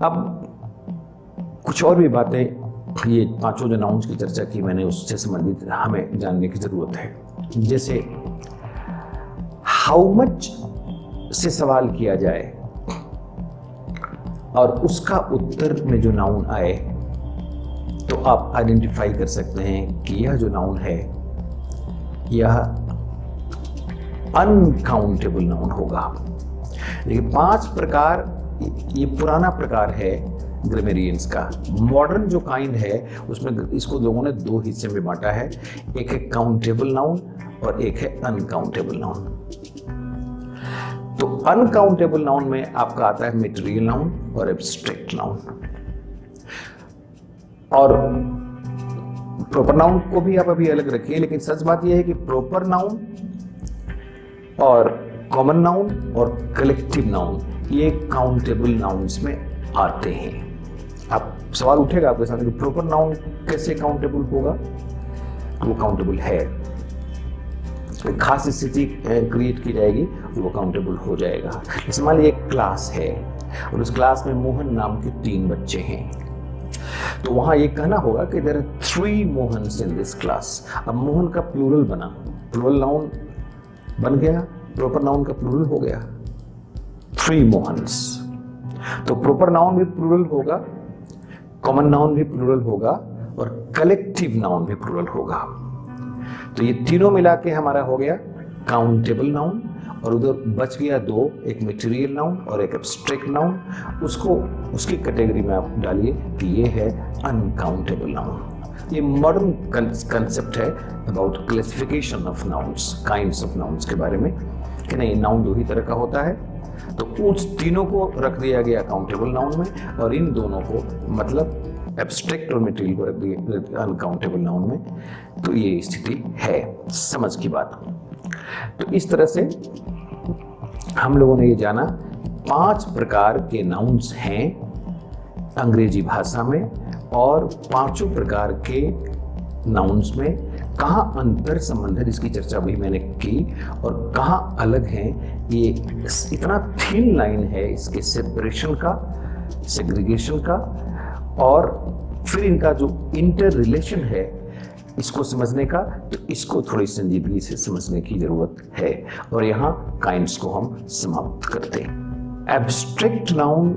अब कुछ और भी बातें, ये पांचों जो नाउन्स की चर्चा की मैंने उससे संबंधित हमें जानने की जरूरत है। जैसे हाउ मच से सवाल किया जाए और उसका उत्तर में जो नाउन आए तो आप आइडेंटिफाई कर सकते हैं कि यह जो नाउन है यह अनकाउंटेबल नाउन होगा। देखिए 5 प्रकार, ये पुराना प्रकार है ग्रामेरियंस का। मॉडर्न जो काइंड है उसमें इसको लोगों ने 2 हिस्से में बांटा है, एक है काउंटेबल नाउन और एक है अनकाउंटेबल नाउन। तो अनकाउंटेबल नाउन में आपका आता है मटेरियल नाउन और एब्स्ट्रैक्ट नाउन। और प्रॉपर नाउन को भी आप अभी अलग रखिए, लेकिन सच बात यह है कि प्रॉपर नाउन और कॉमन नाउन और कलेक्टिव नाउन ये काउंटेबल नाउन्स में आते हैं। आप सवाल उठेगा आपके सामने कि प्रॉपर नाउन कैसे काउंटेबल होगा? वो काउंटेबल है, एक खास स्थिति क्रिएट की जाएगी वो काउंटेबल हो जाएगा। जैसे मान लीजिए एक क्लास है और उस क्लास में मोहन नाम के 3 बच्चे हैं, तो वहां ये कहना होगा कि there are 3 Mohans in this class. अब मोहन का प्लूरल बना, प्लूरल नाउन बन गया, प्रॉपर नाउन का प्लूरल हो गया 3 मोहन्स। तो प्रॉपर नाउन भी प्लूरल होगा, कॉमन नाउन भी प्लूरल होगा और कलेक्टिव नाउन भी प्लूरल होगा। तो ये तीनों मिला के हमारा हो गया काउंटेबल नाउन, और उधर बच गया 2, एक मटेरियल नाउन और एक एब्स्ट्रैक्ट नाउन। उसको उसकी कैटेगरी में आप डालिए कि ये है अनकाउंटेबल नाउन। ये मॉडर्न कंसेप्ट है about classification of nouns, kinds of nouns के बारे में, कि नहीं नाउन 2 ही तरह का होता है। तो उस तीनों को रख दिया गया काउंटेबल नाउन में और इन दोनों को मतलब एब्स्ट्रैक्ट और मटेरियल को रख दिया अनकाउंटेबल नाउन में। तो ये स्थिति है, समझ की बात। तो इस तरह से हम लोगों ने ये जाना 5 प्रकार के नाउन्स हैं अंग्रेजी भाषा में, और 5 प्रकार के नाउन्स में कहाँ अंतर संबंध है जिसकी चर्चा भी मैंने की, और कहाँ अलग हैं। ये इतना थिन लाइन है इसके सेपरेशन का, सेग्रीगेशन का, और फिर इनका जो इंटर रिलेशन है इसको समझने का, तो इसको थोड़ी संजीदगी से समझने की जरूरत है। और यहाँ काइंड्स को हम समाप्त करते हैं। एब्स्ट्रैक्ट नाउन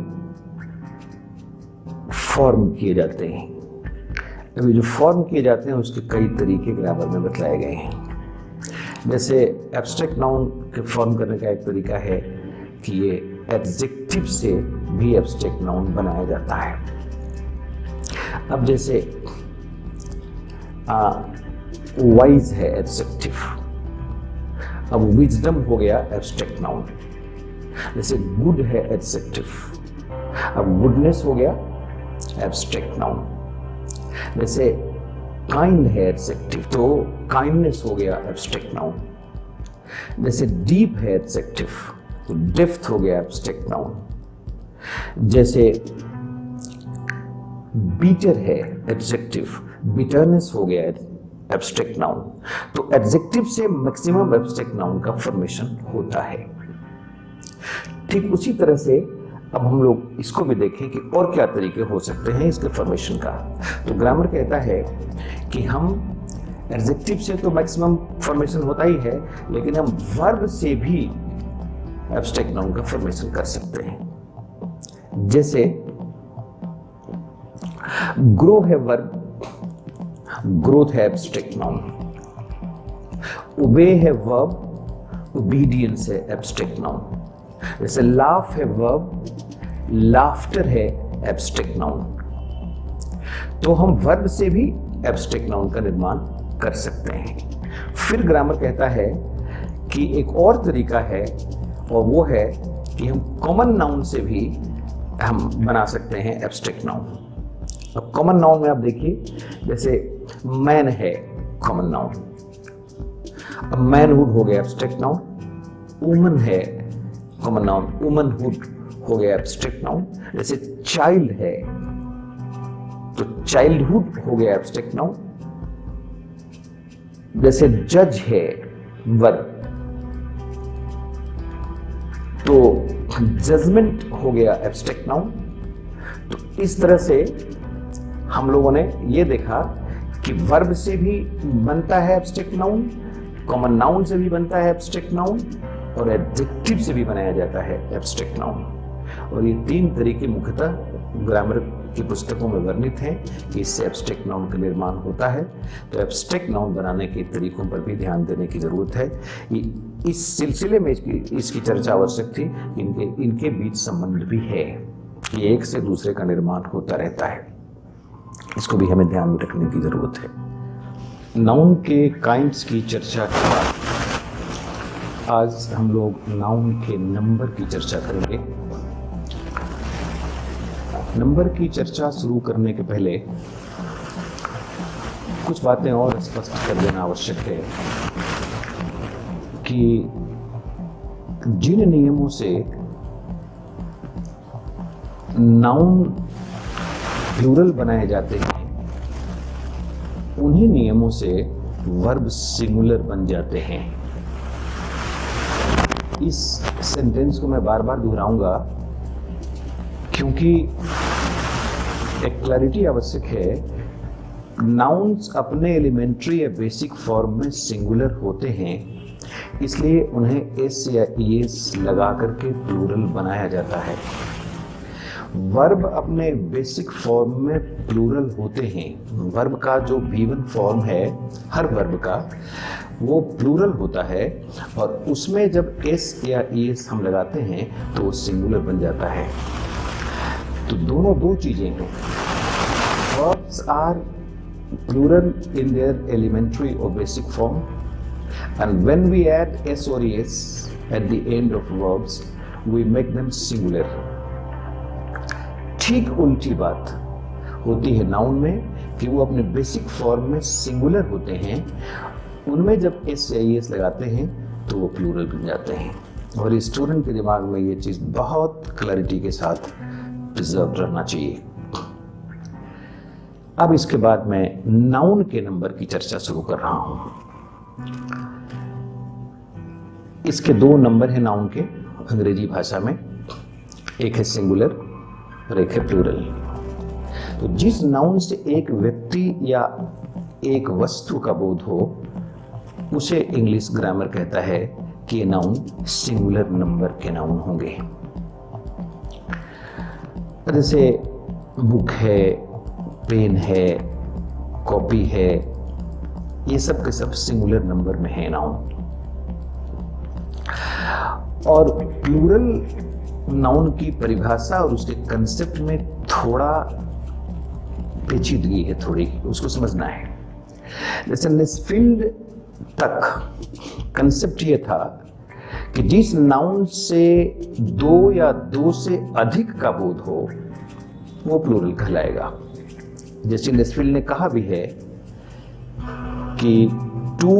फॉर्म किए जाते हैं। अभी जो फॉर्म किए जाते हैं उसके कई तरीके ग्रामर में बतलाए गए हैं। जैसे एब्स्ट्रैक्ट नाउन के फॉर्म करने का एक तरीका है कि ये एडजेक्टिव से भी एब्स्ट्रैक्ट नाउन बनाया जाता है। अब जैसे वाइज है एडजेक्टिव, अब विजडम हो गया एब्स्ट्रैक्ट नाउन। जैसे गुड है एडजेक्टिव, अब गुडनेस हो गया एब्स्ट्रैक्ट नाउन। जैसे काइंड है एडजेक्टिव, तो काइंडनेस हो गया एब्स्ट्रैक्ट नाउन। जैसे डीप है एडजेक्टिव, तो डेप्थ हो गया एब्स्ट्रैक्ट नाउन। जैसे बीटर है एडजेक्टिव, बिटरनेस हो गया एब्स्ट्रैक्ट नाउन। तो एडजेक्टिव से मैक्सिमम एब्स्ट्रैक्ट नाउन का फॉर्मेशन होता है। ठीक उसी तरह से अब हम लोग इसको भी देखें कि और क्या तरीके हो सकते हैं इसके फॉर्मेशन का। तो ग्रामर कहता है कि हम एडजेक्टिव से तो मैक्सिमम फॉर्मेशन होता ही है, लेकिन हम वर्ब से भी एब्स्ट्रैक्ट नाउन का फॉर्मेशन कर सकते हैं। जैसे ग्रो है वर्ब, ग्रोथ है एब्स्ट्रैक्ट नाउन। ओबे है वर्ब, ओबीडियंस है एब्स्ट्रैक्ट नाउन। जैसे लाफ है वर्ब, लाफ्टर है एब्स्ट्रैक्ट नाउन। तो हम वर्ब से भी एब्स्ट्रैक्ट नाउन का निर्माण कर सकते हैं। फिर ग्रामर कहता है कि एक और तरीका है, और वो है कि हम कॉमन नाउन से भी हम बना सकते हैं एब्स्ट्रैक्ट नाउन। अब कॉमन नाउन में आप देखिए, जैसे मैन है कॉमन नाउन, अब मैनहुड हो गया एब्स्ट्रैक्ट नाउन। वुमन है कॉमन नाउन, वुमनहुड हो गया एब्स्ट्रैक्ट नाउन। जैसे चाइल्ड है तो चाइल्डहुड हो गया एब्स्ट्रैक्ट नाउन। जैसे जज है वर्ब, तो जजमेंट हो गया एब्स्ट्रैक्ट नाउन। तो इस तरह से हम लोगों ने ये देखा कि वर्ब से भी बनता है एब्स्ट्रैक्ट नाउन, कॉमन नाउन से भी बनता है एब्स्ट्रैक्ट नाउन, और एडजेक्टिव से भी बनाया जाता है एब्स्ट्रैक्ट नाउन। और ये तीन तरीके मुख्यतः ग्रामर की पुस्तकों में वर्णित हैं कि इससे एब्स्ट्रैक्ट नाउन का निर्माण होता है। तो एब्स्ट्रैक्ट नाउन बनाने के तरीकों पर भी ध्यान देने की जरूरत है। इस सिलसिले में इसकी चर्चा आवश्यक थी। इनके बीच संबंध भी है, ये एक से दूसरे का निर्माण होता रहता है, इसको भी हमें ध्यान में रखने की जरूरत है। नाउन के काइंड्स की चर्चा के बाद आज हम लोग नाउन के नंबर की चर्चा करेंगे। नंबर की चर्चा शुरू करने के पहले कुछ बातें और स्पष्ट कर देना आवश्यक है कि जिन नियमों से नाउन प्लूरल बनाए जाते हैं उन्हीं नियमों से वर्ब सिंगुलर बन जाते हैं। इस सेंटेंस को मैं बार बार दोहराऊंगा क्योंकि एक क्लैरिटी आवश्यक है। नाउन्स अपने एलिमेंट्री या बेसिक फॉर्म में सिंगुलर होते हैं, इसलिए उन्हें एस या ईएस लगा करके प्लूरल बनाया जाता है। वर्ब अपने बेसिक फॉर्म में प्लूरल होते हैं। वर्ब का जो V1 फॉर्म है हर वर्ब का, वो प्लूरल होता है, और उसमें जब एस या ईएस हम लगाते हैं तो वो सिंगुलर बन जाता है। तो दोनों दो चीजें हैं। Verbs are plural in their elementary or basic form, and when we add s or es at the end of verbs, we make them singular. ठीक उल्टी बात होती है नाउन में कि वो अपने बेसिक फॉर्म में सिंगुलर होते हैं, उनमें जब एस या एस लगाते हैं तो वो प्लूरल बन जाते हैं। और स्टूडेंट के दिमाग में ये चीज़ बहुत क्लैरिटी के साथ प्रिजर्व रहना चाहिए। अब इसके बाद मैं नाउन के नंबर की चर्चा शुरू कर रहा हूं। इसके दो नंबर हैं नाउन के अंग्रेजी भाषा में, एक है सिंगुलर और एक है प्लूरल। तो जिस नाउन से एक व्यक्ति या एक वस्तु का बोध हो उसे इंग्लिश ग्रामर कहता है कि ये नाउन सिंगुलर नंबर के नाउन होंगे। जैसे बुक है, पेन है, कॉपी है, ये सब के सब सिंगुलर नंबर में है नाउन। और प्लूरल नाउन की परिभाषा और उसके कंसेप्ट में थोड़ा पेचीदगी है, थोड़ी उसको समझना है। जैसे निस्फिल्ड तक कंसेप्ट ये था कि जिस नाउन से दो या दो से अधिक का बोध हो वो प्लूरल कहलाएगा। जैसे निस्फिल्ड ने कहा भी है कि टू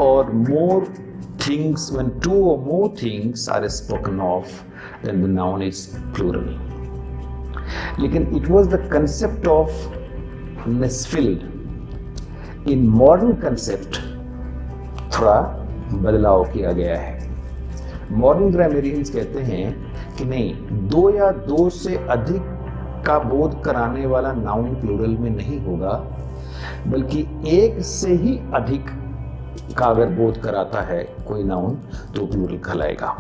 और more things, when two or more things are spoken of, then the noun is plural. लेकिन it was the concept of Nesfield. In modern concept थोड़ा बदलाव किया गया है। मॉडर्न ग्रामेरियंस कहते हैं कि नहीं, दो या दो से अधिक का बोध कराने वाला नाउन प्लूरल में नहीं होगा, बल्कि एक से ही अधिक का अगर बोध कराता है कोई नाउन तो प्लूरल कहलाएगा।